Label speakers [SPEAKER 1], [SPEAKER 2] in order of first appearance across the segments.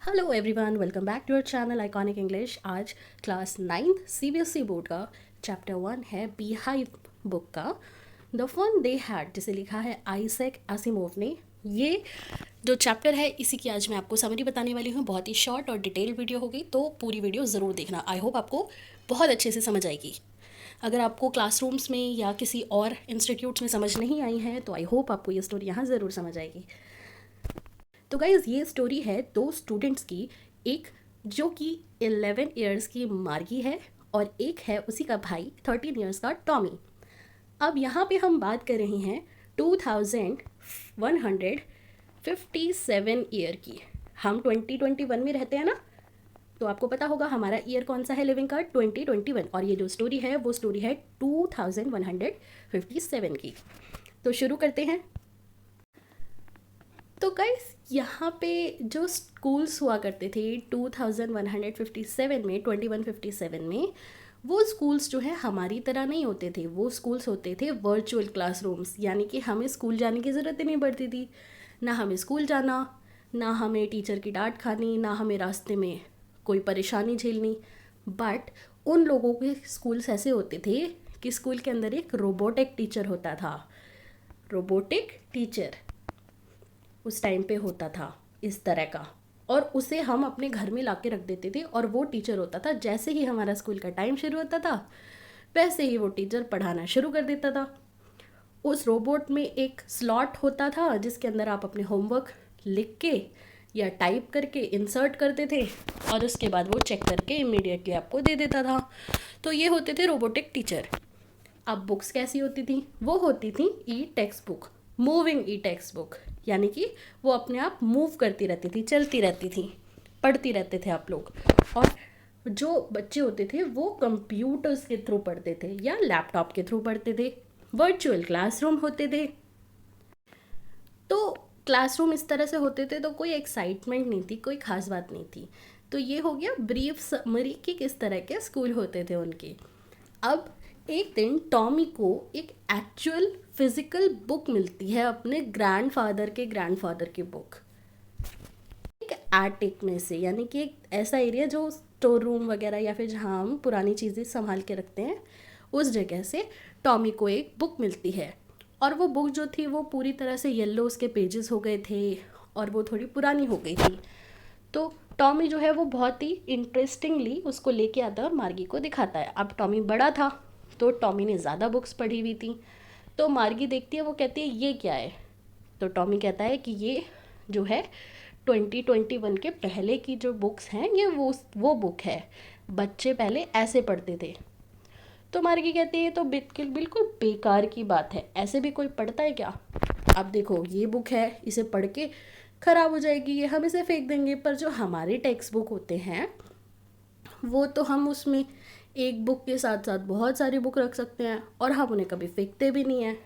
[SPEAKER 1] Hello everyone, welcome back to our channel iconic English. आज class 9th CBSE board का chapter 1 है beehive book का the fun they had, जिसे लिखा है आइजैक एसिमोव ने। ये जो चैप्टर है इसी की आज मैं आपको समरी बताने वाली हूँ। बहुत ही शॉर्ट और डिटेल वीडियो होगी, तो पूरी वीडियो ज़रूर देखना। आई होप आपको बहुत अच्छे से समझ आएगी। अगर आपको क्लासरूम्स में या किसी और इंस्टीट्यूट्स में समझ नहीं आई है तो आई होप आपको ये स्टोरी यहाँ ज़रूर समझ आएगी। तो गाइज़, ये स्टोरी है दो स्टूडेंट्स की, एक जो कि 11 ईयर्स की मार्गी है और एक है उसी का भाई 13 ईयर्स का टॉमी। अब यहाँ पे हम बात कर रहे हैं 2157 ईयर की। हम 2021 में रहते हैं ना, तो आपको पता होगा हमारा ईयर कौन सा है लिविंग का, 2021। और ये जो स्टोरी है वो स्टोरी है 2157 की। तो शुरू करते हैं। तो गाइस, यहाँ पे जो स्कूल्स हुआ करते थे 2157 में, 2157 में, वो स्कूल्स जो है हमारी तरह नहीं होते थे। वो स्कूल्स होते थे वर्चुअल क्लासरूम्स, यानी कि हमें स्कूल जाने की ज़रूरत ही नहीं पड़ती थी। ना हमें स्कूल जाना, ना हमें टीचर की डांट खानी, ना हमें रास्ते में कोई परेशानी झेलनी। बट उन लोगों के स्कूल्स ऐसे होते थे कि स्कूल के अंदर एक रोबोटिक टीचर होता था। रोबोटिक टीचर उस टाइम पे होता था इस तरह का, और उसे हम अपने घर में ला के रख देते थे। और वो टीचर होता था, जैसे ही हमारा स्कूल का टाइम शुरू होता था वैसे ही वो टीचर पढ़ाना शुरू कर देता था। उस रोबोट में एक स्लॉट होता था जिसके अंदर आप अपने होमवर्क लिख के या टाइप करके इंसर्ट करते थे और उसके बाद वो चेक करके इमीडिएटली आपको दे देता था। तो ये होते थे रोबोटिक टीचर। अब बुक्स कैसी होती थी? वो होती थी ई टेक्स्ट बुक, मूविंग ई टेक्स्ट बुक, यानी कि वो अपने आप मूव करती रहती थी, चलती रहती थी, पढ़ती रहते थे आप लोग। और जो बच्चे होते थे वो कंप्यूटर्स के थ्रू पढ़ते थे या लैपटॉप के थ्रू पढ़ते थे। वर्चुअल क्लासरूम होते थे। तो क्लासरूम इस तरह से होते थे, तो कोई एक्साइटमेंट नहीं थी, कोई खास बात नहीं थी। तो ये हो गया ब्रीफ समरी कि किस तरह के स्कूल होते थे उनके। अब एक दिन टॉमी को एक एक्चुअल फिजिकल बुक मिलती है, अपने ग्रैंडफादर की बुक, एक एटिक में से, यानी कि एक ऐसा एरिया जो स्टोर रूम वगैरह या फिर जहाँ हम पुरानी चीज़ें संभाल के रखते हैं, उस जगह से टॉमी को एक बुक मिलती है। और वो बुक जो थी वो पूरी तरह से येलो उसके पेजेस हो गए थे और वो थोड़ी पुरानी हो गई थी। तो टॉमी जो है वो बहुत ही इंटरेस्टिंगली उसको लेके आता है और मार्गी को दिखाता है। अब टॉमी बड़ा था तो टॉमी ने ज़्यादा बुक्स पढ़ी हुई थी। तो मार्गी देखती है, वो कहती है ये क्या है? तो टॉमी कहता है कि ये जो है 2021 के पहले की जो बुक्स हैं, ये वो बुक है, बच्चे पहले ऐसे पढ़ते थे। तो मार्गी कहती है ये तो बिल्कुल बिल्कुल बेकार की बात है, ऐसे भी कोई पढ़ता है क्या? अब देखो ये बुक है, इसे पढ़ के ख़राब हो जाएगी, ये हम इसे फेंक देंगे। पर जो हमारे टेक्स्ट बुक होते हैं वो तो हम उसमें एक बुक के साथ साथ बहुत सारी बुक रख सकते हैं और हम उन्हें कभी फेंकते भी नहीं हैं।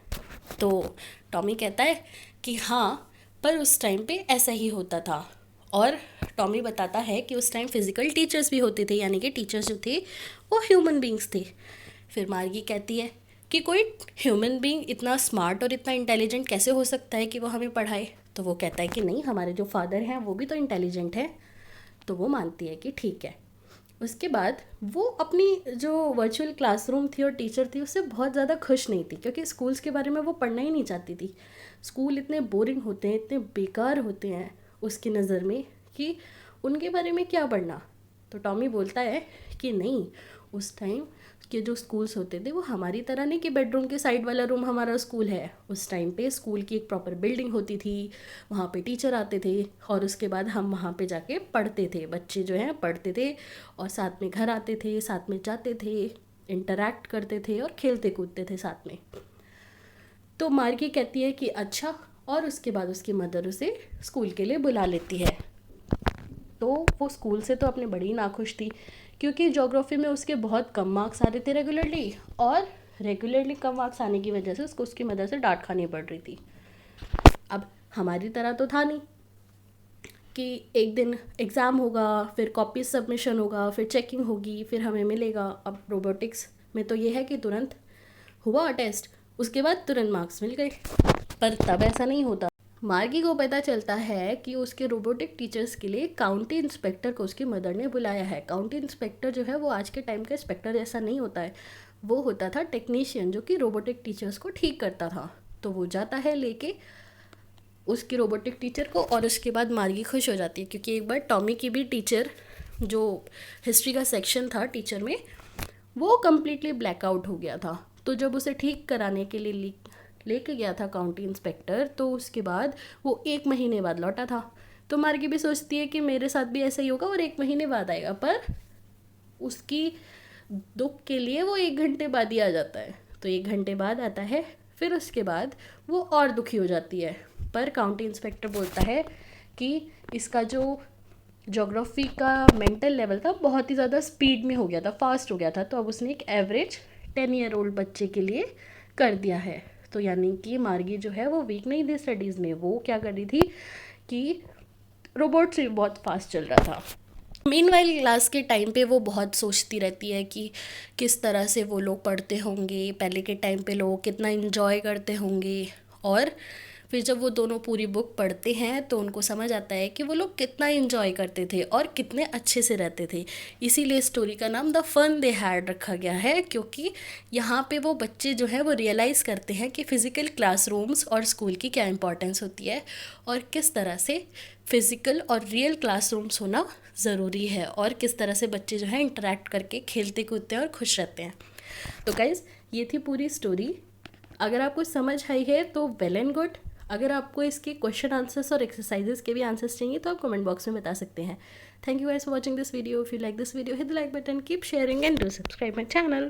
[SPEAKER 1] तो टॉमी कहता है कि हाँ, पर उस टाइम पे ऐसा ही होता था। और टॉमी बताता है कि उस टाइम फिज़िकल टीचर्स भी होते थे, यानी कि टीचर्स जो थे वो ह्यूमन बींग्स थे। फिर मार्गी कहती है कि कोई ह्यूमन बीइंग इतना स्मार्ट और इतना इंटेलिजेंट कैसे हो सकता है कि वो हमें पढ़ाए? तो वो कहता है कि नहीं, हमारे जो फादर हैं वो भी तो इंटेलिजेंट हैं। तो वो मानती है कि ठीक है। उसके बाद वो अपनी जो वर्चुअल क्लासरूम थी और टीचर थी उससे बहुत ज़्यादा खुश नहीं थी, क्योंकि स्कूल्स के बारे में वो पढ़ना ही नहीं चाहती थी। स्कूल इतने बोरिंग होते हैं, इतने बेकार होते हैं उसकी नज़र में कि उनके बारे में क्या पढ़ना। तो टॉमी बोलता है कि नहीं, उस टाइम के जो स्कूल्स होते थे वो हमारी तरह नहीं कि बेडरूम के साइड वाला रूम हमारा स्कूल है। उस टाइम पे स्कूल की एक प्रॉपर बिल्डिंग होती थी, वहाँ पे टीचर आते थे और उसके बाद हम वहाँ पे जाके पढ़ते थे, बच्चे जो हैं पढ़ते थे और साथ में घर आते थे, साथ में जाते थे, इंटरैक्ट करते थे और खेलते कूदते थे साथ में। तो मार्गी कहती है कि अच्छा, और उसके बाद उसकी मदर उसे स्कूल के लिए बुला लेती है। तो वो स्कूल से तो अपने बड़ी नाखुश थी, क्योंकि ज्योग्राफी में उसके बहुत कम मार्क्स आ रहे थे रेगुलरली, और रेगुलरली कम मार्क्स आने की वजह से उसको उसकी मदर से डांट खानी पड़ रही थी। अब हमारी तरह तो था नहीं कि एक दिन एग्ज़ाम होगा, फिर कॉपी सबमिशन होगा, फिर चेकिंग होगी, फिर हमें मिलेगा। अब रोबोटिक्स में तो ये है कि तुरंत हुआ टेस्ट, उसके बाद तुरंत मार्क्स मिल गए। पर तब ऐसा नहीं होता। मार्गी को पता चलता है कि उसके रोबोटिक टीचर्स के लिए काउंटी इंस्पेक्टर को उसकी मदर ने बुलाया है। काउंटी इंस्पेक्टर जो है वो आज के टाइम का इंस्पेक्टर जैसा नहीं होता है, वो होता था टेक्नीशियन जो कि रोबोटिक टीचर्स को ठीक करता था। तो वो जाता है लेके उसकी रोबोटिक टीचर को, और उसके बाद मार्गी खुश हो जाती है क्योंकि एक बार टॉमी की भी टीचर, जो हिस्ट्री का सेक्शन था टीचर में, वो कम्प्लीटली ब्लैकआउट हो गया था। तो जब उसे ठीक कराने के लिए लेके गया था काउंटी इंस्पेक्टर, तो उसके बाद वो 1 महीने बाद लौटा था। तो मार्गी भी सोचती है कि मेरे साथ भी ऐसा ही होगा और 1 महीने बाद आएगा, पर उसकी दुख के लिए वो 1 घंटे बाद ही आ जाता है। तो 1 घंटे बाद आता है, फिर उसके बाद वो और दुखी हो जाती है। पर काउंटी इंस्पेक्टर बोलता है कि इसका जो ज्योग्राफी का मेंटल लेवल था बहुत ही ज़्यादा स्पीड में हो गया था, फास्ट हो गया था, तो अब उसने एक एवरेज 10 ईयर ओल्ड बच्चे के लिए कर दिया है। तो यानी कि मार्गी जो है वो वीक नहीं थी स्टडीज़ में, वो क्या कर रही थी कि रोबोट से बहुत फास्ट चल रहा था। मीनवाइल क्लास के टाइम पे वो बहुत सोचती रहती है कि किस तरह से वो लोग पढ़ते होंगे, पहले के टाइम पे लोग कितना इन्जॉय करते होंगे। और फिर जब वो दोनों पूरी बुक पढ़ते हैं तो उनको समझ आता है कि वो लोग कितना इन्जॉय करते थे और कितने अच्छे से रहते थे। इसीलिए स्टोरी का नाम द फन दे हैड रखा गया है, क्योंकि यहाँ पे वो बच्चे जो हैं वो रियलाइज़ करते हैं कि फ़िज़िकल क्लासरूम्स और स्कूल की क्या इंपॉर्टेंस होती है और किस तरह से फ़िज़िकल और रियल क्लासरूम्स होना ज़रूरी है, और किस तरह से बच्चे जो हैं इंटरेक्ट करके खेलते कूदते हैं और खुश रहते हैं। तो गाइज़, ये थी पूरी स्टोरी। अगर आपको समझ आई है तो वेल एंड गुड। अगर आपको इसके क्वेश्चन आंसर्स और एक्सरसाइजेस के भी आंसर्स चाहिए तो आप कमेंट बॉक्स में बता सकते हैं। Thank you guys for watching this video. If you like this video, hit the like button, keep sharing and do subscribe my channel.